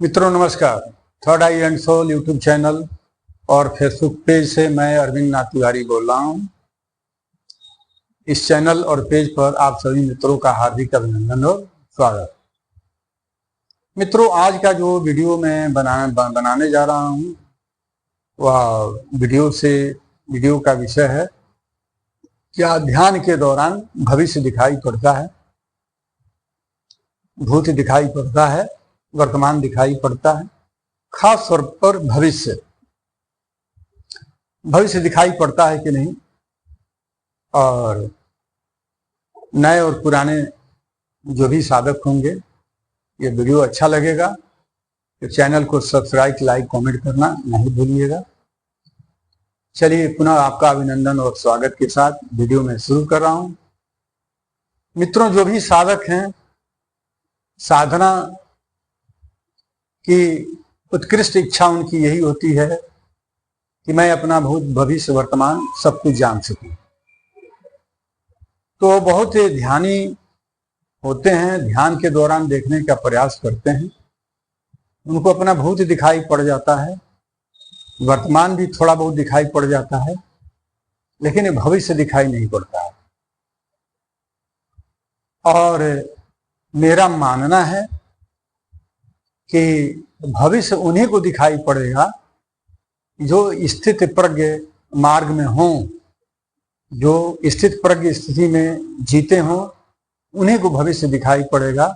मित्रों नमस्कार। Third eye and soul YouTube channel और फेसबुक पेज से मैं अरविंद नाथ तिवारी बोल रहा हूं। इस चैनल और पेज पर आप सभी मित्रों का हार्दिक अभिनंदन और स्वागत। मित्रों, आज का जो वीडियो मैं बनाने जा रहा हूं वह वीडियो का विषय है, क्या ध्यान के दौरान भविष्य दिखाई पड़ता है, भूत दिखाई पड़ता है, वर्तमान दिखाई पड़ता है, खास तौर पर भविष्य दिखाई पड़ता है कि नहीं। और नए और पुराने जो भी साधक होंगे, ये वीडियो अच्छा लगेगा तो चैनल को सब्सक्राइब, लाइक, कमेंट करना नहीं भूलिएगा। चलिए पुनः आपका अभिनंदन और स्वागत के साथ वीडियो में शुरू कर रहा हूं। मित्रों, जो भी साधक हैं, साधना की उत्कृष्ट इच्छा उनकी यही होती है कि मैं अपना भूत, भविष्य, वर्तमान सब कुछ जान सकूं। तो बहुत ध्यानी होते हैं, ध्यान के दौरान देखने का प्रयास करते हैं, उनको अपना भूत दिखाई पड़ जाता है, वर्तमान भी थोड़ा बहुत दिखाई पड़ जाता है, लेकिन भविष्य दिखाई नहीं पड़ता है। और मेरा मानना है कि भविष्य उन्हीं को दिखाई पड़ेगा जो स्थित प्रज्ञ मार्ग में हों, जो स्थित प्रज्ञ स्थिति में जीते हों, उन्हीं को भविष्य दिखाई पड़ेगा,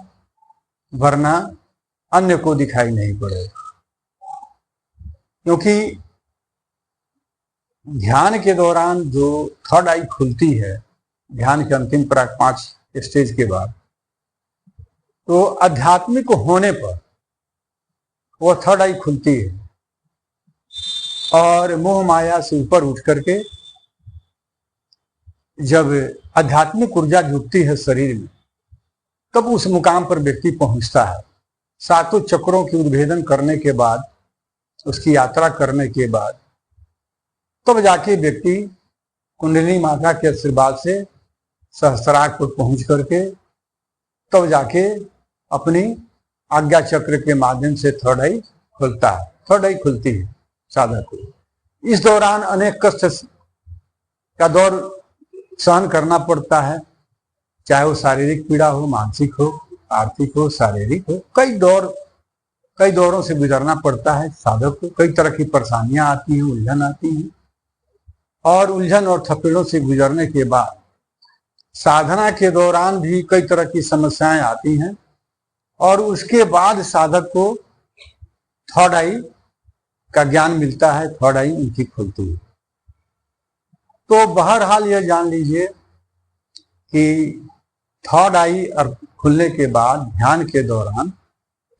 वरना अन्य को दिखाई नहीं पड़ेगा। क्योंकि ध्यान के दौरान जो थर्ड आई खुलती है, ध्यान के अंतिम 5 स्टेज के बाद, तो आध्यात्मिक होने पर वो थर्ड आई खुलती है और मोह माया से ऊपर उठ करके जब आध्यात्मिक ऊर्जा जुटती है शरीर में, तब उस मुकाम पर व्यक्ति पहुंचता है। 7 चक्रों की उद्भेदन करने के बाद, उसकी यात्रा करने के बाद, तब जाके व्यक्ति कुंडलिनी माता के आशीर्वाद से सहस्रार पर पहुंच करके तब जाके अपनी आज्ञा चक्र के माध्यम से थर्ड आई खुलता है। थर्ड आई खुलती है साधक को। इस दौरान अनेक कष्ट का दौर सहन करना पड़ता है, चाहे वो शारीरिक पीड़ा हो, मानसिक हो, आर्थिक हो, शारीरिक हो। कई दौरों से गुजरना पड़ता है साधक को। कई तरह की परेशानियां आती हैं, उलझन आती हैं, और उलझन और थपेड़ों से गुजरने के बाद साधना के दौरान भी कई तरह की समस्याएं आती हैं, और उसके बाद साधक को थर्ड आई का ज्ञान मिलता है, थर्ड आई उनकी खुलती है। तो बहरहाल यह जान लीजिए कि थर्ड आई और खुलने के बाद ध्यान के दौरान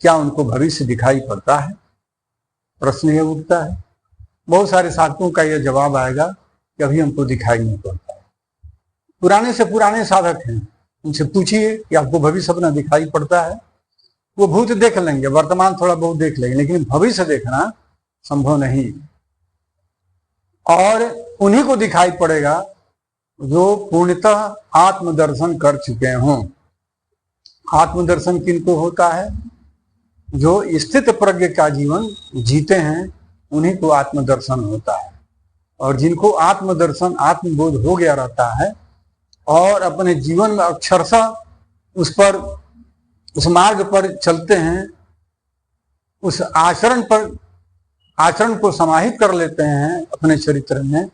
क्या उनको भविष्य दिखाई पड़ता है, प्रश्न यह उठता है। बहुत सारे साधकों का यह जवाब आएगा कि अभी हमको दिखाई नहीं पड़ता है। पुराने से पुराने साधक हैं, उनसे पूछिए कि आपको भविष्य अपना दिखाई पड़ता है। वो भूत देख लेंगे, वर्तमान थोड़ा बहुत देख लेंगे, लेकिन भविष्य देखना संभव नहीं। और उन्हीं को दिखाई पड़ेगा जो पूर्णतः आत्मदर्शन कर चुके हों। आत्मदर्शन किनको होता है? जो स्थित प्रज्ञ का जीवन जीते हैं, उन्हीं को आत्मदर्शन होता है। और जिनको आत्मदर्शन, आत्मबोध हो गया रहता है और अपने जीवन में अक्षरशः उस मार्ग पर चलते हैं, उस आचरण को समाहित कर लेते हैं अपने चरित्र में,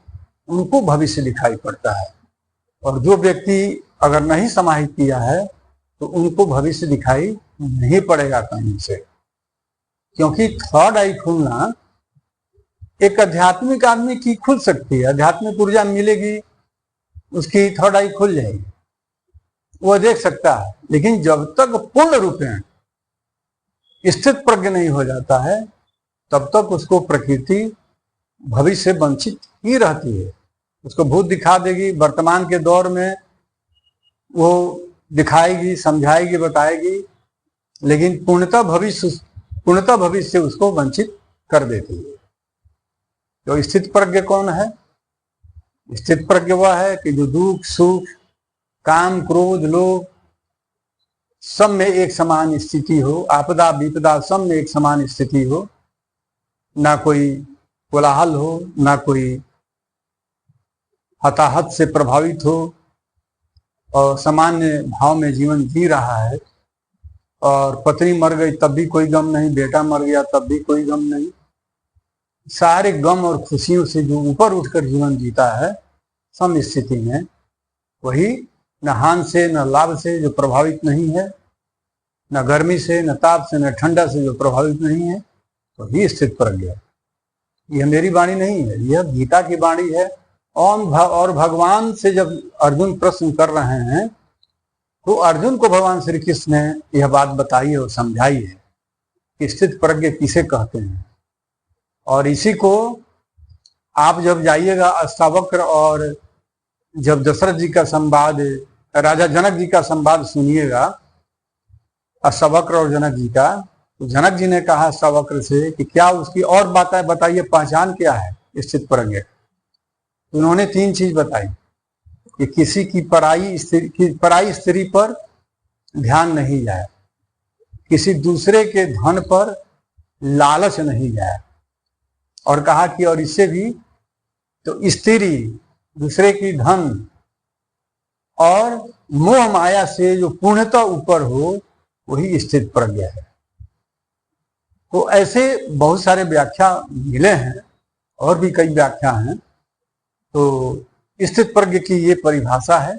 उनको भविष्य दिखाई पड़ता है। और जो व्यक्ति अगर नहीं समाहित किया है तो उनको भविष्य दिखाई नहीं पड़ेगा कहीं से। क्योंकि थर्ड आई खुलना एक आध्यात्मिक आदमी की खुल सकती है, आध्यात्मिक ऊर्जा मिलेगी, उसकी थर्ड आई खुल जाएगी, वह देख सकता है। लेकिन जब तक पूर्ण रूप में स्थित प्रज्ञ नहीं हो जाता है, तब तक उसको प्रकृति भविष्य से वंचित ही रहती है। उसको भूत दिखा देगी, वर्तमान के दौर में वो दिखाएगी, समझाएगी, बताएगी, लेकिन पूर्णतः भविष्य से उसको वंचित कर देती है। तो स्थित प्रज्ञ कौन है? स्थित प्रज्ञ वह है कि जो दुख, सुख, काम, क्रोध, लोभ सब में एक समान स्थिति हो, आपदा विपदा सब में एक समान स्थिति हो, ना कोई कोलाहल हो, ना कोई हताहत से प्रभावित हो, और सामान्य भाव में जीवन जी रहा है। और पत्नी मर गई तब भी कोई गम नहीं, बेटा मर गया तब भी कोई गम नहीं। सारे गम और खुशियों से जो ऊपर उठकर जीवन जीता है सम स्थिति में, वही न हानि से न लाभ से जो प्रभावित नहीं है, न गर्मी से न ताप से न ठंडा से जो प्रभावित नहीं है, तो ही स्थित प्रज्ञ है। यह मेरी वाणी नहीं है, यह गीता की वाणी है। और भगवान से जब अर्जुन प्रश्न कर रहे हैं तो अर्जुन को भगवान श्री कृष्ण ने यह बात बताई और समझाई है कि स्थित प्रज्ञ किसे कहते हैं। और इसी को आप जब जाइएगा अष्टावक्र, और जब दशरथ जी का संवाद, राजा जनक जी का संवाद सुनिएगा अष्टावक्र और जनक जी का, तो जनक जी ने कहा अष्टावक्र से कि क्या उसकी और बातें बताइए, पहचान क्या है स्थित प्रज्ञ। उन्होंने 3 चीज बताई कि किसी की पराई स्त्री पर ध्यान नहीं जाए, किसी दूसरे के धन पर लालच नहीं जाए, और कहा कि और इससे भी तो स्त्री, दूसरे की धन और मोह माया से जो पूर्णतः ऊपर हो, वही स्थित प्रज्ञ है। तो ऐसे बहुत सारे व्याख्या मिले हैं, और भी कई व्याख्या हैं। तो स्थित प्रज्ञ की ये परिभाषा है।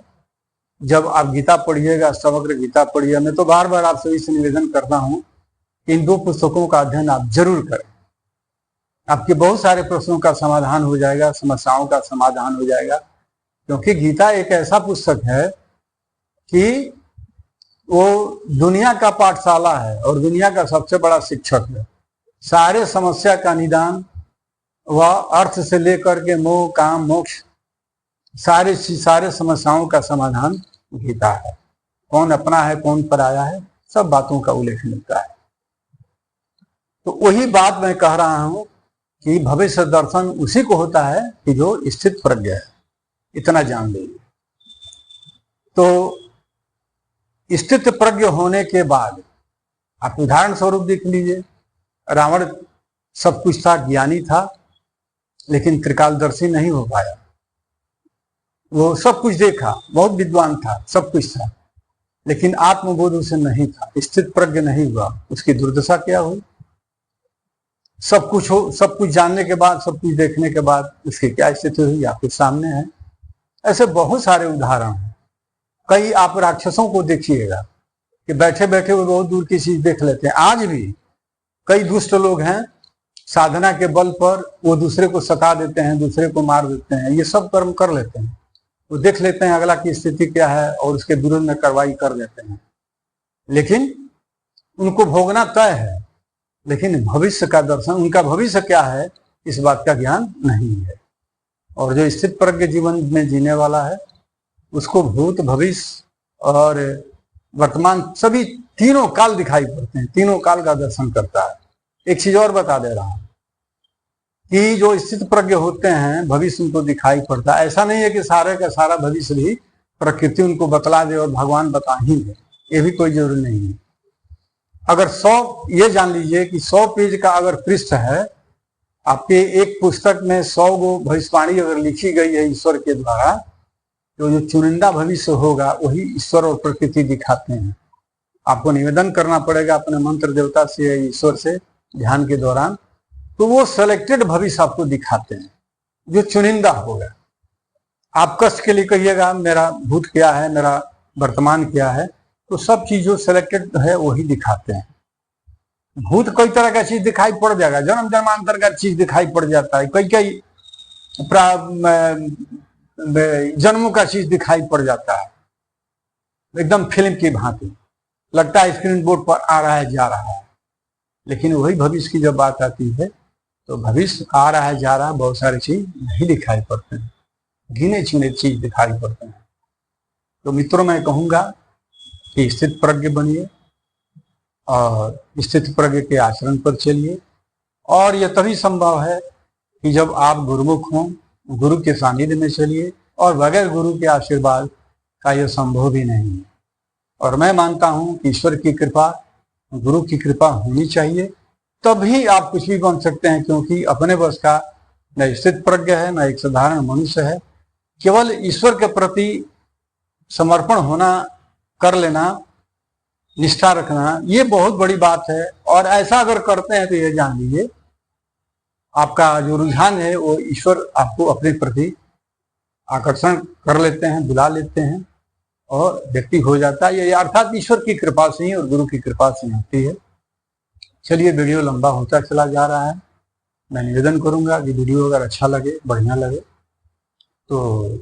जब आप गीता पढ़िएगा, अष्टावक्र गीता पढ़िए, मैं तो बार बार आप सभी से निवेदन करता हूं कि इन 2 पुस्तकों का अध्ययन आप जरूर करें। आपके बहुत सारे प्रश्नों का समाधान हो जाएगा, समस्याओं का समाधान हो जाएगा। क्योंकि गीता एक ऐसा पुस्तक है कि वो दुनिया का पाठशाला है और दुनिया का सबसे बड़ा शिक्षक है। सारे समस्या का निदान व अर्थ से लेकर के मोह काम मोक्ष, सारे समस्याओं का समाधान गीता है। कौन अपना है कौन पराया है, सब बातों का उल्लेख मिलता है। तो वही बात मैं कह रहा हूं कि भविष्य दर्शन उसी को होता है कि जो स्थित प्रज्ञ है। इतना जान लीजिए। तो स्थित प्रज्ञ होने के बाद आप उदाहरण स्वरूप देख लीजिए, रावण सब कुछ था, ज्ञानी था, लेकिन त्रिकालदर्शी नहीं हो पाया। वो सब कुछ देखा, बहुत विद्वान था, सब कुछ था, लेकिन आत्मबोध उसे नहीं था, स्थित प्रज्ञ नहीं हुआ। उसकी दुर्दशा क्या हुई? सब कुछ जानने के बाद, सब कुछ देखने के बाद उसकी क्या स्थिति हुई आपके सामने है। ऐसे बहुत सारे उदाहरण हैं। कई आप राक्षसों को देखिएगा कि बैठे बैठे वो बहुत दूर की चीज देख लेते हैं। आज भी कई दुष्ट लोग हैं, साधना के बल पर वो दूसरे को सता देते हैं, दूसरे को मार देते हैं, ये सब कर्म कर लेते हैं। वो देख लेते हैं अगला की स्थिति क्या है और उसके विरुद्ध में कार्रवाई कर देते हैं, लेकिन उनको भोगना तय है। लेकिन भविष्य का दर्शन, उनका भविष्य क्या है, इस बात का ज्ञान नहीं है। और जो स्थित प्रज्ञ जीवन में जीने वाला है, उसको भूत भविष्य और वर्तमान सभी तीनों काल दिखाई पड़ते हैं, तीनों काल का दर्शन करता है। एक चीज और बता दे रहा हूं कि जो स्थित प्रज्ञ होते हैं भविष्य उनको दिखाई पड़ता है। ऐसा नहीं है कि सारे का सारा भविष्य भी प्रकृति उनको बतला दे और भगवान बता ही दे, ये भी कोई जरूरी नहीं है। अगर 100, ये जान लीजिए कि 100 पेज का अगर पृष्ठ है, आपके एक पुस्तक में 100 गो भविष्यवाणी अगर लिखी गई है ईश्वर के द्वारा, तो जो चुनिंदा भविष्य होगा वही ईश्वर और प्रकृति दिखाते हैं। आपको निवेदन करना पड़ेगा अपने मंत्र देवता से, ईश्वर से ध्यान के दौरान, तो वो सेलेक्टेड भविष्य आपको दिखाते हैं जो चुनिंदा होगा। आप कष्ट के लिए कहिएगा मेरा भूत क्या है, मेरा वर्तमान क्या है, तो सब चीज जो सिलेक्टेड है वही दिखाते हैं। भूत कई तरह का चीज दिखाई पड़ जाएगा, जन्म जन्मांतर का चीज दिखाई पड़ जाता है, कई जन्मों का चीज दिखाई पड़ जाता है, एकदम फिल्म की भांति लगता है स्क्रीन बोर्ड पर आ रहा है जा रहा है। लेकिन वही भविष्य की जब बात आती है तो भविष्य आ रहा है जा रहा है, बहुत सारी चीज नहीं दिखाई पड़ते हैं, गिने चुने चीज दिखाई पड़ते हैं। तो मित्रों मैं कहूंगा कि स्थित प्रज्ञ बनिए और स्थित प्रज्ञ के आचरण पर चलिए। और यह तभी संभव है कि जब आप गुरुमुख हों, गुरु के सानिध्य में चलिए, और बगैर गुरु के आशीर्वाद का यह संभव भी नहीं है। और मैं मानता हूं कि ईश्वर की कृपा, गुरु की कृपा होनी चाहिए, तभी आप कुछ भी बन सकते हैं। क्योंकि अपने बस का न स्थित प्रज्ञ है, न एक साधारण मनुष्य है। केवल ईश्वर के प्रति समर्पण होना, कर लेना, निष्ठा रखना, ये बहुत बड़ी बात है। और ऐसा अगर करते हैं तो ये जान लीजिए आपका जो रुझान है वो ईश्वर आपको अपने प्रति आकर्षण कर लेते हैं, बुला लेते हैं और व्यक्ति हो जाता है। ये अर्थात ईश्वर की कृपा से ही और गुरु की कृपा से होती है। चलिए, वीडियो लंबा होता चला जा रहा है। मैं निवेदन करूंगा कि वीडियो अगर अच्छा लगे, बढ़िया लगे तो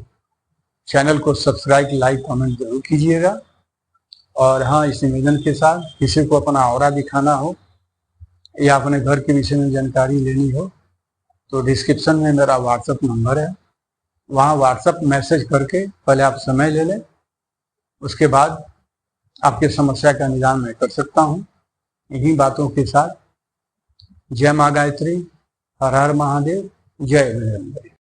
चैनल को सब्सक्राइब, लाइक, कमेंट जरूर कीजिएगा। और हाँ, इस निवेदन के साथ किसी को अपना ऑरा दिखाना हो या अपने घर के विषय में जानकारी लेनी हो तो डिस्क्रिप्शन में मेरा व्हाट्सएप नंबर है, वहाँ व्हाट्सएप मैसेज करके पहले आप समय ले लें, उसके बाद आपकी समस्या का निदान मैं कर सकता हूँ। इन्हीं बातों के साथ जय माँ गायत्री, हर हर महादेव, जय बजरंग बली।